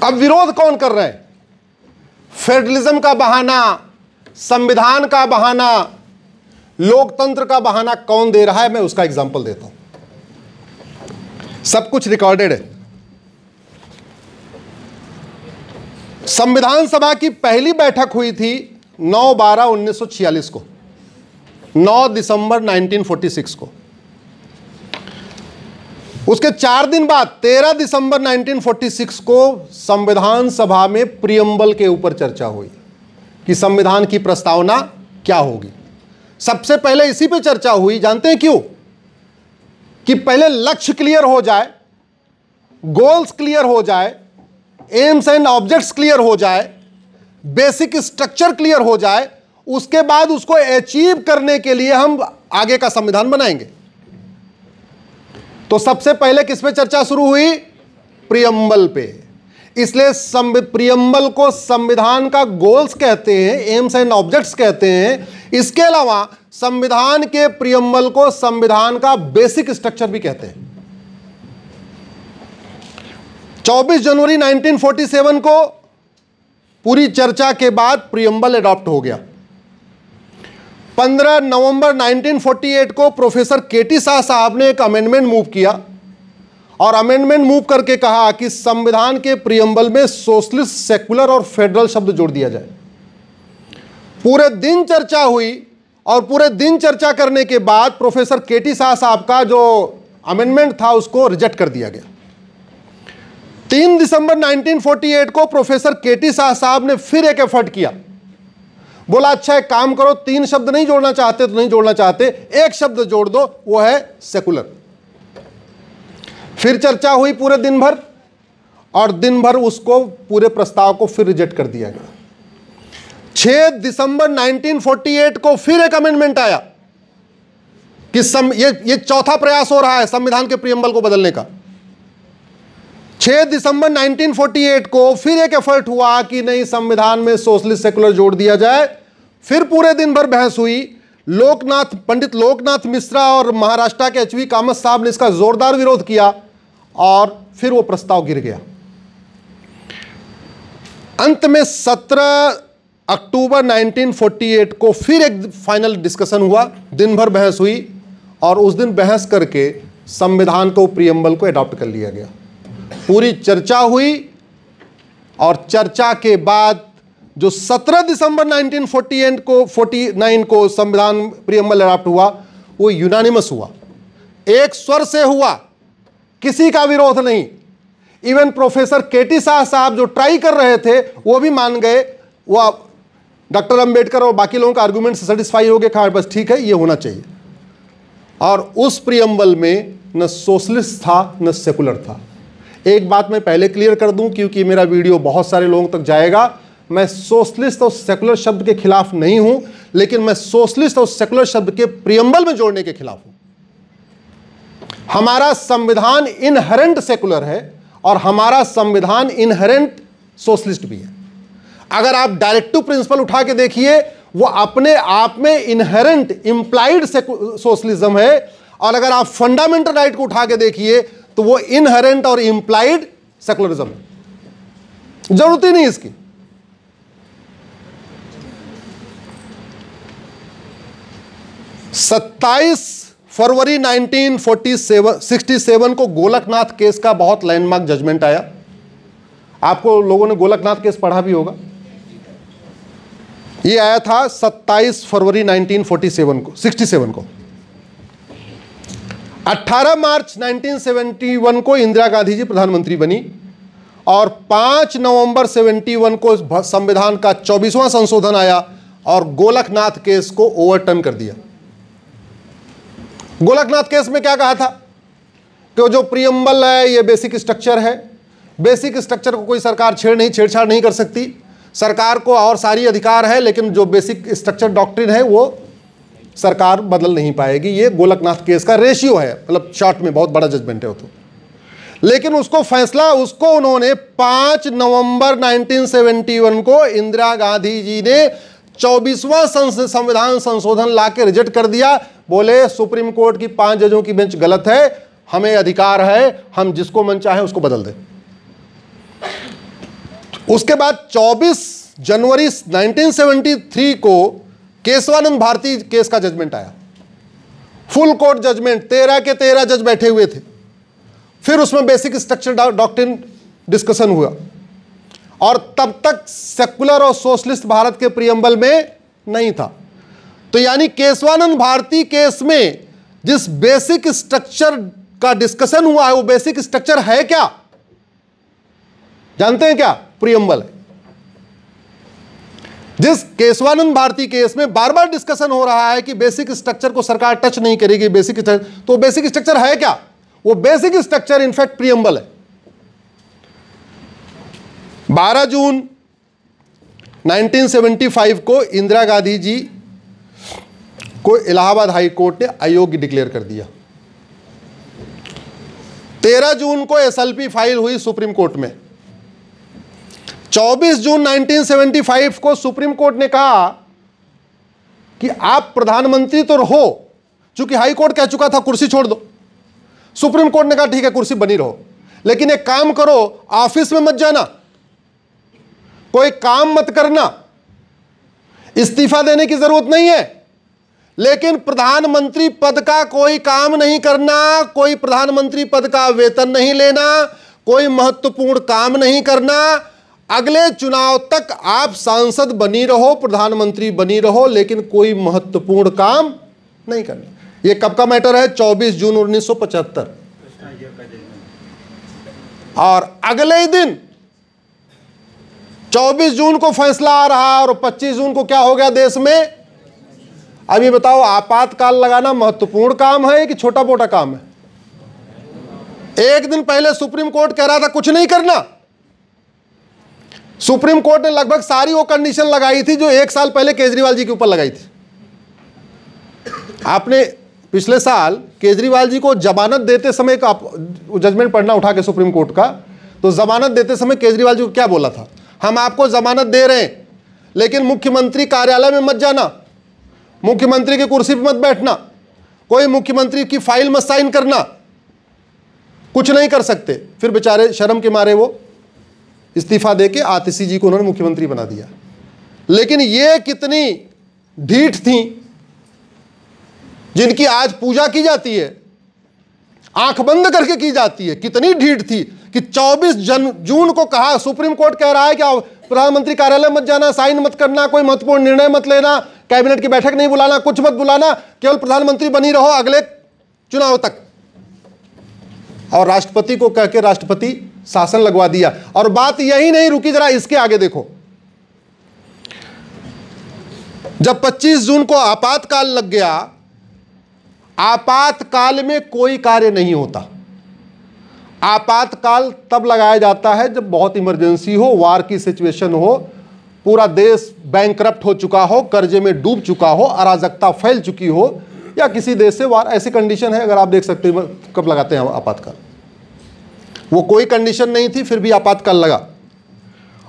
अब विरोध कौन कर रहे हैं? फेडरलिज्म का बहाना, संविधान का बहाना, लोकतंत्र का बहाना कौन दे रहा है? मैं उसका एग्जांपल देता हूं। सब कुछ रिकॉर्डेड है। संविधान सभा की पहली बैठक हुई थी 9/12/1946 को, 9 दिसंबर 1946 को। उसके 4 दिन बाद 13 दिसंबर 1946 को संविधान सभा में प्रियम्बल के ऊपर चर्चा हुई कि संविधान की प्रस्तावना क्या होगी। सबसे पहले इसी पे चर्चा हुई। जानते हैं क्यों? कि पहले लक्ष्य क्लियर हो जाए, गोल्स क्लियर हो जाए, एम्स एंड ऑब्जेक्ट्स क्लियर हो जाए, बेसिक स्ट्रक्चर क्लियर हो जाए, उसके बाद उसको अचीव करने के लिए हम आगे का संविधान बनाएंगे। तो सबसे पहले किस पे चर्चा शुरू हुई? प्रियम्बल पे। इसलिए प्रियम्बल को संविधान का गोल्स कहते हैं, एम्स एंड ऑब्जेक्ट्स कहते हैं। इसके अलावा संविधान के प्रियम्बल को संविधान का बेसिक स्ट्रक्चर भी कहते हैं। 24 जनवरी 1947 को पूरी चर्चा के बाद प्रियम्बल अडॉप्ट हो गया। 15 नवंबर 1948 को प्रोफेसर केटी शाह साहब ने एक अमेंडमेंट मूव किया और अमेंडमेंट मूव करके कहा कि संविधान के प्रियम्बल में सोशलिस्ट, सेकुलर और फेडरल शब्द जोड़ दिया जाए। पूरे दिन चर्चा हुई और पूरे दिन चर्चा करने के बाद प्रोफेसर केटी शाह साहब का जो अमेंडमेंट था उसको रिजेक्ट कर दिया गया। 3 दिसंबर 1948 को प्रोफेसर केटी शाह साहब ने फिर एक एफर्ट किया। बोला अच्छा एक काम करो, 3 शब्द नहीं जोड़ना चाहते तो नहीं जोड़ना चाहते, एक शब्द जोड़ दो, वो है सेकुलर। फिर चर्चा हुई पूरे दिन भर और दिन भर उसको पूरे प्रस्ताव को फिर रिजेक्ट कर दिया गया। 6 दिसंबर 1948 को फिर एक अमेंडमेंट आया कि ये चौथा प्रयास हो रहा है संविधान के प्रियम्बल को बदलने का। 6 दिसंबर 1948 को फिर एक एफर्ट हुआ कि नहीं, संविधान में सोशलिस्ट, सेकुलर जोड़ दिया जाए। फिर पूरे दिन भर बहस हुई। पंडित लोकनाथ मिश्रा और महाराष्ट्र के एचवी कामत साहब ने इसका जोरदार विरोध किया और फिर वो प्रस्ताव गिर गया। अंत में 17 अक्टूबर 1948 को फिर एक फाइनल डिस्कशन हुआ, दिन भर बहस हुई और उस दिन बहस करके संविधान को, प्रियम्बल को अडॉप्ट कर लिया गया। पूरी चर्चा हुई और चर्चा के बाद जो 17 दिसंबर 1949 को संविधान प्रियम्बल अडॉप्ट हुआ, वो यूनानिमस हुआ, एक स्वर से हुआ, किसी का विरोध नहीं। इवन प्रोफेसर केटी शाह साहब जो ट्राई कर रहे थे वो भी मान गए। वो डॉक्टर अंबेडकर और बाकी लोगों का आर्गुमेंट से सेटिस्फाई हो गए, कहा बस ठीक है ये होना चाहिए। और उस प्रियम्बल में न सोशलिस्ट था न सेकुलर था। एक बात मैं पहले क्लियर कर दूं क्योंकि मेरा वीडियो बहुत सारे लोगों तक जाएगा। मैं सोशलिस्ट और सेकुलर शब्द के खिलाफ नहीं हूं, लेकिन मैं सोशलिस्ट और सेकुलर शब्द के प्रियम्बल में जोड़ने के खिलाफ हूं। हमारा संविधान इनहेरेंट सेकुलर है और हमारा संविधान इनहेरेंट सोशलिस्ट भी है। अगर आप डायरेक्टिव प्रिंसिपल उठा के देखिए, वो अपने आप में इनहेरेंट इंप्लाइड सोशलिज्म है, और अगर आप फंडामेंटल राइट को उठा के देखिए तो वो इनहेरेंट और इंप्लाइड सेकुलरिज्म है। जरूरत ही नहीं इसकी। सत्ताईस फरवरी 1967 को गोलकनाथ केस का बहुत लैंडमार्क जजमेंट आया। आपको लोगों ने गोलकनाथ केस पढ़ा भी होगा। ये आया था 27 फरवरी 1967 को। 18 मार्च 1971 को इंदिरा गांधी जी प्रधानमंत्री बनी और 5 नवंबर 71 को संविधान का 24वां संशोधन आया और गोलकनाथ केस को ओवरटर्न कर दिया। गोलकनाथ केस में क्या कहा था कि जो प्रियम्बल है ये बेसिक स्ट्रक्चर है, बेसिक स्ट्रक्चर को कोई सरकार छेड़छाड़ नहीं कर सकती। सरकार को और सारी अधिकार है, लेकिन जो बेसिक स्ट्रक्चर डॉक्ट्रिन है वो सरकार बदल नहीं पाएगी। ये गोलकनाथ केस का रेशियो है, मतलब शॉर्ट में बहुत बड़ा जजमेंट है वो तो। लेकिन उसको फैसला उन्होंने 5 नवंबर 1971 को इंदिरा गांधी जी ने 24वां संविधान संशोधन लाके रिजेक्ट कर दिया। बोले सुप्रीम कोर्ट की 5 जजों की बेंच गलत है, हमें अधिकार है, हम जिसको मन चाहे उसको बदल दें। उसके बाद 24 जनवरी 1973 को केशवानंद भारती केस का जजमेंट आया, फुल कोर्ट जजमेंट, 13 के 13 जज बैठे हुए थे। फिर उसमें बेसिक स्ट्रक्चर डॉक्ट्रिन डिस्कशन हुआ, और तब तक सेकुलर और सोशलिस्ट भारत के प्रियम्बल में नहीं था। तो यानी केशवानंद भारती केस में जिस बेसिक स्ट्रक्चर का डिस्कशन हुआ है, वो बेसिक स्ट्रक्चर है क्या? जानते हैं क्या? प्रियम्बल है। जिस केशवानंद भारती केस में बार बार डिस्कशन हो रहा है कि बेसिक स्ट्रक्चर को सरकार टच नहीं करेगी, बेसिक स्ट्रक्चर, तो बेसिक स्ट्रक्चर है क्या? वो बेसिक स्ट्रक्चर इनफैक्ट प्रियम्बल है। 12 जून 1975 को इंदिरा गांधी जी को इलाहाबाद हाई कोर्ट ने अयोग्य डिक्लेयर कर दिया। 13 जून को एसएलपी फाइल हुई सुप्रीम कोर्ट में। 24 जून 1975 को सुप्रीम कोर्ट ने कहा कि आप प्रधानमंत्री तो रहो, चूंकि हाई कोर्ट कह चुका था कुर्सी छोड़ दो। सुप्रीम कोर्ट ने कहा ठीक है कुर्सी बनी रहो, लेकिन एक काम करो, ऑफिस में मत जाना, कोई काम मत करना, इस्तीफा देने की जरूरत नहीं है, लेकिन प्रधानमंत्री पद का कोई काम नहीं करना, कोई प्रधानमंत्री पद का वेतन नहीं लेना, कोई महत्वपूर्ण काम नहीं करना, अगले चुनाव तक आप सांसद बनी रहो, प्रधानमंत्री बनी रहो, लेकिन कोई महत्वपूर्ण काम नहीं करना। यह कब का मैटर है? 24 जून 1975। और अगले ही दिन 24 जून को फैसला आ रहा, और 25 जून को क्या हो गया देश में? अब ये बताओ, आपातकाल लगाना महत्वपूर्ण काम है कि छोटा मोटा काम है? एक दिन पहले सुप्रीम कोर्ट कह रहा था कुछ नहीं करना। सुप्रीम कोर्ट ने लगभग सारी वो कंडीशन लगाई थी जो 1 साल पहले केजरीवाल जी के ऊपर लगाई थी। आपने पिछले साल केजरीवाल जी को जमानत देते समय का जजमेंट पढ़ना उठा के सुप्रीम कोर्ट का, तो जमानत देते समय केजरीवाल जी को क्या बोला था? हम आपको जमानत दे रहे हैं, लेकिन मुख्यमंत्री कार्यालय में मत जाना, मुख्यमंत्री की कुर्सी पर मत बैठना, कोई मुख्यमंत्री की फाइल मत साइन करना, कुछ नहीं कर सकते। फिर बेचारे शर्म के मारे वो इस्तीफा देके आतिशी जी को उन्होंने मुख्यमंत्री बना दिया। लेकिन ये कितनी ढीठ थी जिनकी आज पूजा की जाती है, आंख बंद करके की जाती है। कितनी ढीठ थी कि 24 जून को कहा, सुप्रीम कोर्ट कह रहा है कि प्रधानमंत्री कार्यालय मत जाना, साइन मत करना, कोई महत्वपूर्ण निर्णय मत लेना, कैबिनेट की बैठक नहीं बुलाना, कुछ मत बुलाना, केवल प्रधानमंत्री बनी रहो अगले चुनाव तक। और राष्ट्रपति को कह के राष्ट्रपति शासन लगवा दिया। और बात यही नहीं रुकी, जरा इसके आगे देखो। जब 25 जून को आपातकाल लग गया, आपातकाल में कोई कार्य नहीं होता। आपातकाल तब लगाया जाता है जब बहुत इमरजेंसी हो, वार की सिचुएशन हो, पूरा देश बैंकरप्ट हो चुका हो, कर्जे में डूब चुका हो, अराजकता फैल चुकी हो, या किसी देश से वार, ऐसी कंडीशन है। अगर आप देख सकते हैं कब लगाते हैं आपातकाल। वो कोई कंडीशन नहीं थी, फिर भी आपातकाल लगा।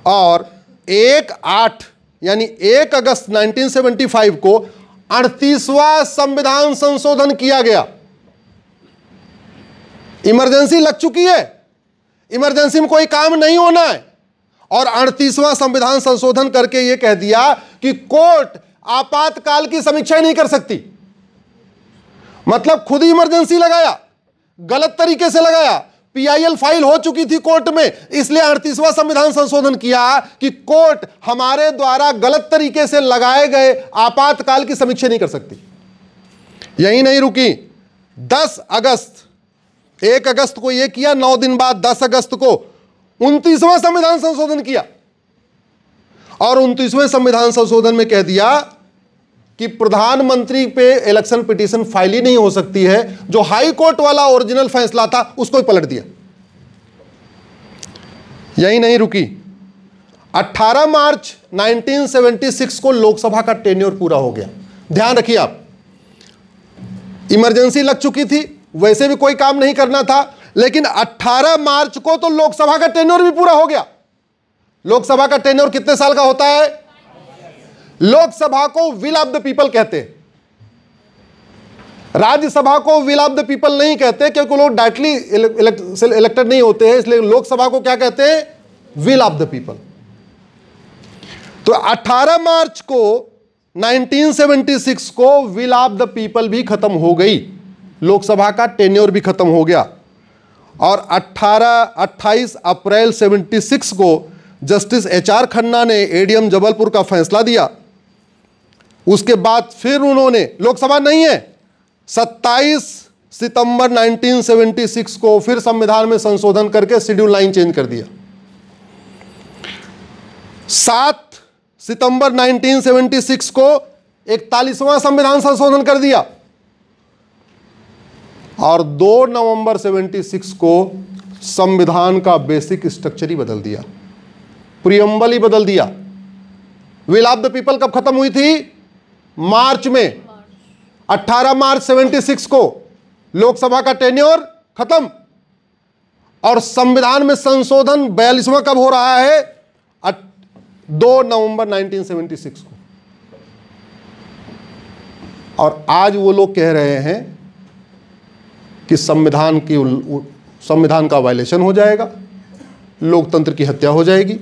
और 1/8 यानी 1 अगस्त 1975 को 38वां संविधान संशोधन किया गया। इमरजेंसी लग चुकी है, इमरजेंसी में कोई काम नहीं होना है, और 38वां संविधान संशोधन करके यह कह दिया कि कोर्ट आपातकाल की समीक्षा ही नहीं कर सकती। मतलब खुद ही इमरजेंसी लगाया, गलत तरीके से लगाया। पीआईएल फाइल हो चुकी थी कोर्ट में, इसलिए 38वां संविधान संशोधन किया कि कोर्ट हमारे द्वारा गलत तरीके से लगाए गए आपातकाल की समीक्षा नहीं कर सकती। यही नहीं रुकी, 10 अगस्त 1 अगस्त को यह किया, 9 दिन बाद 10 अगस्त को 29वां संविधान संशोधन किया। और 29वें संविधान संशोधन में कह दिया कि प्रधानमंत्री पे इलेक्शन पिटीशन फाइल ही नहीं हो सकती है। जो हाई कोर्ट वाला ओरिजिनल फैसला था उसको ही पलट दिया। यही नहीं रुकी, 18 मार्च 1976 को लोकसभा का टेन्योर पूरा हो गया। ध्यान रखिए आप, इमरजेंसी लग चुकी थी, वैसे भी कोई काम नहीं करना था, लेकिन 18 मार्च को तो लोकसभा का टेन्योर भी पूरा हो गया। लोकसभा का टेन्योर कितने साल का होता है? लोकसभा को विल ऑफ द पीपल कहते हैं, राज्यसभा को विल ऑफ द पीपल नहीं कहते, क्योंकि लोग डायरेक्टली इलेक्टेड नहीं होते हैं। इसलिए लोकसभा को क्या कहते हैं? Will of the people. तो 18 मार्च को 1976 को विल ऑफ द पीपल भी खत्म हो गई, लोकसभा का टेन्योर भी खत्म हो गया। और 28 अप्रैल 76 को जस्टिस HR खन्ना ने एडीएम जबलपुर का फैसला दिया। उसके बाद फिर उन्होंने, लोकसभा नहीं है, 27 सितंबर 1976 को फिर संविधान में संशोधन करके शेड्यूल 9 चेंज कर दिया। 7 सितंबर 1976 को 41वां संविधान संशोधन कर दिया और 2 नवंबर 76 को संविधान का बेसिक स्ट्रक्चर ही बदल दिया, प्रियम्बल ही बदल दिया। विल ऑफ द पीपल कब खत्म हुई थी? मार्च में, 18 मार्च 76 को लोकसभा का टेन्योर खत्म और संविधान में संशोधन 42वां कब हो रहा है? 2 नवंबर 1976 को। और आज वो लोग कह रहे हैं कि संविधान का वायलेशन हो जाएगा, लोकतंत्र की हत्या हो जाएगी,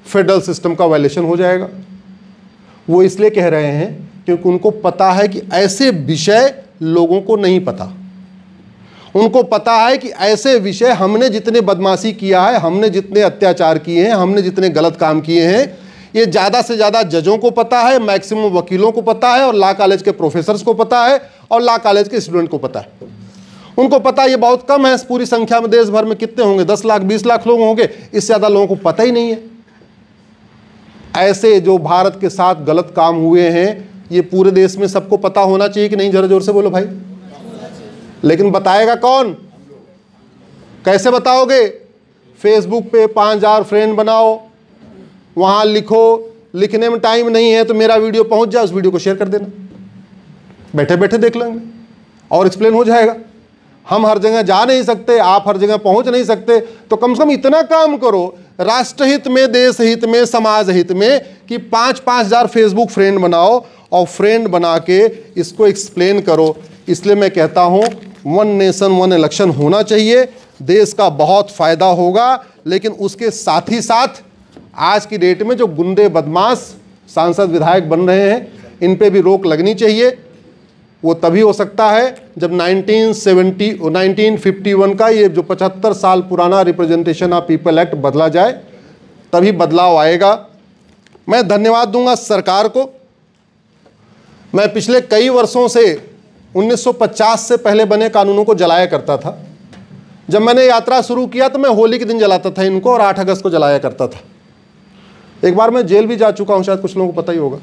फेडरल सिस्टम का वायलेशन हो जाएगा। वो इसलिए कह रहे हैं क्योंकि उनको पता है कि ऐसे विषय लोगों को नहीं पता। उनको पता है कि ऐसे विषय, हमने जितने बदमाशी किया है, हमने जितने अत्याचार किए हैं, हमने जितने गलत काम किए हैं, ये ज़्यादा से ज़्यादा जजों को पता है, मैक्सिमम वकीलों को पता है और लॉ कॉलेज के प्रोफेसर्स को पता है और लॉ कॉलेज के स्टूडेंट को पता है। उनको पता ये बहुत कम है, पूरी संख्या में देश भर में कितने होंगे? 10 लाख 20 लाख लोग होंगे, इससे ज़्यादा लोगों को पता ही नहीं है। ऐसे जो भारत के साथ गलत काम हुए हैं, ये पूरे देश में सबको पता होना चाहिए कि नहीं? जरा जोर से बोलो भाई। लेकिन बताएगा कौन? कैसे बताओगे? फेसबुक पे 5000 फ्रेंड बनाओ, वहां लिखो, लिखने में टाइम नहीं है तो मेरा वीडियो पहुंच जाए, उस वीडियो को शेयर कर देना, बैठे बैठे देख लेंगे और एक्सप्लेन हो जाएगा। हम हर जगह जा नहीं सकते, आप हर जगह पहुंच नहीं सकते, तो कम से कम इतना काम करो राष्ट्रहित में, देश हित में, समाज हित में कि 5-5000 फेसबुक फ्रेंड बनाओ और फ्रेंड बना के इसको एक्सप्लेन करो। इसलिए मैं कहता हूं 1 नेशन 1 इलेक्शन होना चाहिए, देश का बहुत फायदा होगा। लेकिन उसके साथ ही साथ आज की डेट में जो गुंडे बदमाश सांसद विधायक बन रहे हैं, इन पे भी रोक लगनी चाहिए। वो तभी हो सकता है जब 1951 का ये जो 75 साल पुराना रिप्रेजेंटेशन ऑफ पीपल एक्ट बदला जाए, तभी बदलाव आएगा। मैं धन्यवाद दूंगा सरकार को। मैं पिछले कई वर्षों से 1950 से पहले बने कानूनों को जलाया करता था। जब मैंने यात्रा शुरू किया तो मैं होली के दिन जलाता था इनको और 8 अगस्त को जलाया करता था। एक बार मैं जेल भी जा चुका हूं, शायद कुछ लोगों को पता ही होगा।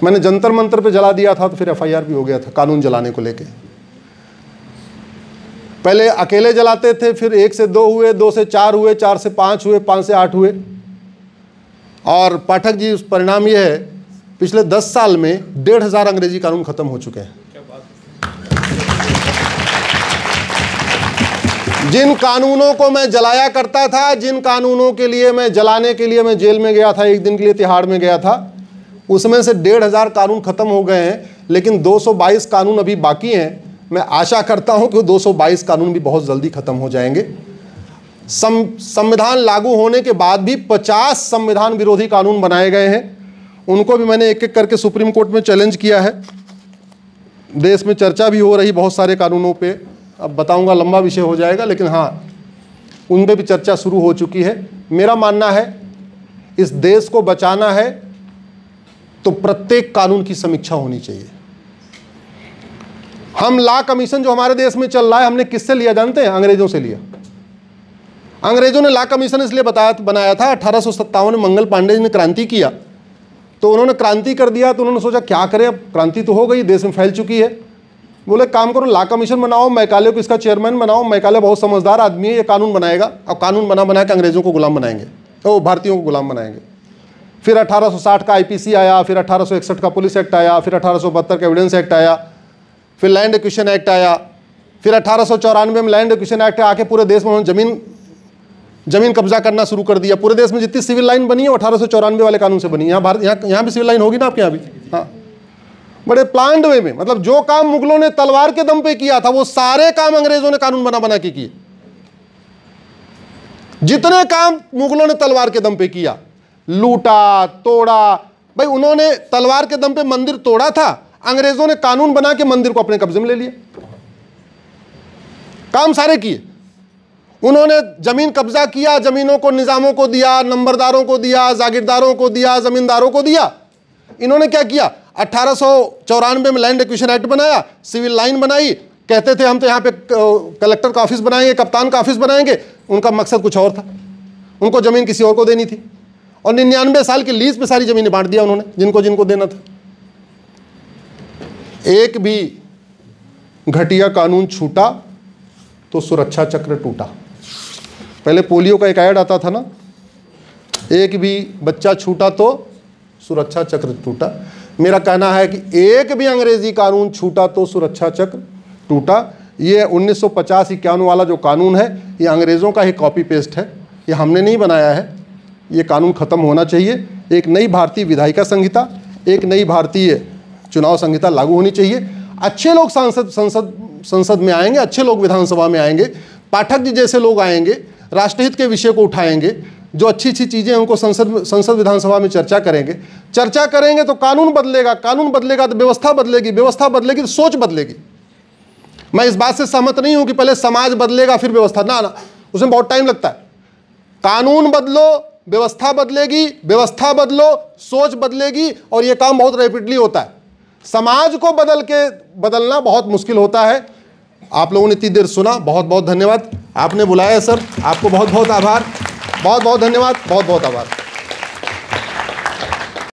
मैंने जंतर मंतर पे जला दिया था तो फिर FIR भी हो गया था कानून जलाने को लेके। पहले अकेले जलाते थे, फिर 1 से 2 हुए, 2 से 4 हुए, 4 से 5 हुए, 5 से 8 हुए। और पाठक जी, उस परिणाम यह है पिछले 10 साल में 1500 अंग्रेजी कानून खत्म हो चुके हैं। जिन कानूनों को मैं जलाया करता था, जिन कानूनों के लिए मैं जलाने के लिए मैं जेल में गया था, 1 दिन के लिए तिहाड़ में गया था, उसमें से 1500 कानून खत्म हो गए हैं। लेकिन 222 कानून अभी बाकी हैं। मैं आशा करता हूं कि 222 कानून भी बहुत जल्दी खत्म हो जाएंगे। संविधान लागू होने के बाद भी 50 संविधान विरोधी कानून बनाए गए हैं। उनको भी मैंने एक एक करके सुप्रीम कोर्ट में चैलेंज किया है। देश में चर्चा भी हो रही बहुत सारे कानूनों पे, अब बताऊंगा, लंबा विषय हो जाएगा, लेकिन हाँ, उन पे भी चर्चा शुरू हो चुकी है। मेरा मानना है इस देश को बचाना है तो प्रत्येक कानून की समीक्षा होनी चाहिए। हम लॉ कमीशन जो हमारे देश में चल रहा है, हमने किससे लिया जानते हैं? अंग्रेजों से लिया। अंग्रेजों ने लॉ कमीशन इसलिए बनाया था, 1857 में मंगल पांडे जी ने क्रांति किया, तो उन्होंने क्रांति कर दिया, तो उन्होंने सोचा क्या करें, अब क्रांति तो हो गई, देश में फैल चुकी है। बोले काम करो, लॉ कमीशन बनाओ, मैकाले को इसका चेयरमैन बनाओ। मैकाले बहुत समझदार आदमी है, ये कानून बनाएगा। अब कानून बना के अंग्रेजों को गुलाम बनाएंगे, तो भारतीयों को गुलाम बनाएंगे। फिर 1860 का IPC आया, फिर 1861 का पुलिस एक्ट आया, फिर 1872 का एविडेंस एक्ट आया, फिर लैंड एक्विजिशन एक्ट आया, फिर 1894 में लैंड एक्विजिशन एक्ट आके पूरे देश में जमीन कब्जा करना शुरू कर दिया। पूरे देश में जितनी सिविल लाइन बनी है वो 1894 वाले कानून से बनी। यहाँ भी सिविल लाइन होगी ना आपके यहाँ भी? हाँ, बड़े प्लान्ड वे में। मतलब जो काम मुगलों ने तलवार के दम पे किया था, वो सारे काम अंग्रेजों ने कानून बना के किए। जितने काम मुगलों ने तलवार के दम पे किया, लूटा तोड़ा। भाई उन्होंने तलवार के दम पे मंदिर तोड़ा था, अंग्रेजों ने कानून बना के मंदिर को अपने कब्जे में ले लिया। काम सारे किए उन्होंने, जमीन कब्जा किया, जमीनों को निजामों को दिया, नंबरदारों को दिया, जागीरदारों को दिया, जमींदारों को दिया। इन्होंने क्या किया, 1894 में लैंड एक्विजिशन एक्ट बनाया, सिविल लाइन बनाई, कहते थे हम तो यहाँ पे कलेक्टर का ऑफिस बनाएंगे, कप्तान का ऑफिस बनाएंगे। उनका मकसद कुछ और था, उनको जमीन किसी और को देनी थी, और 99 साल के लीज पे सारी जमीनें बांट दिया उन्होंने जिनको जिनको देना था। एक भी घटिया कानून छूटा तो सुरक्षा चक्र टूटा। पहले पोलियो का एक ऐड आता था ना, एक भी बच्चा छूटा तो सुरक्षा चक्र टूटा। मेरा कहना है कि एक भी अंग्रेजी कानून छूटा तो सुरक्षा चक्र टूटा। ये 1950-51 वाला जो कानून है ये अंग्रेज़ों का ही कॉपी पेस्ट है, ये हमने नहीं बनाया है। ये कानून ख़त्म होना चाहिए। एक नई भारतीय विधायिका संहिता, एक नई भारतीय चुनाव संहिता लागू होनी चाहिए। अच्छे लोग संसद में आएंगे, अच्छे लोग विधानसभा में आएंगे, पाठक जी जैसे लोग आएंगे, राष्ट्रहित के विषय को उठाएंगे, जो अच्छी अच्छी चीज़ें उनको संसद विधानसभा में चर्चा करेंगे तो कानून बदलेगा, कानून बदलेगा तो व्यवस्था बदलेगी, व्यवस्था बदलेगी तो सोच बदलेगी। मैं इस बात से सहमत नहीं हूं कि पहले समाज बदलेगा फिर व्यवस्था, ना, उसमें बहुत टाइम लगता है। कानून बदलो, व्यवस्था बदलेगी, व्यवस्था बदलो, सोच बदलेगी, और यह काम बहुत रैपिडली होता है। समाज को बदलना बहुत मुश्किल होता है। आप लोगों ने इतनी देर सुना, बहुत बहुत धन्यवाद। आपने बुलाया सर, आपको बहुत बहुत आभार, बहुत बहुत धन्यवाद, बहुत बहुत आभार।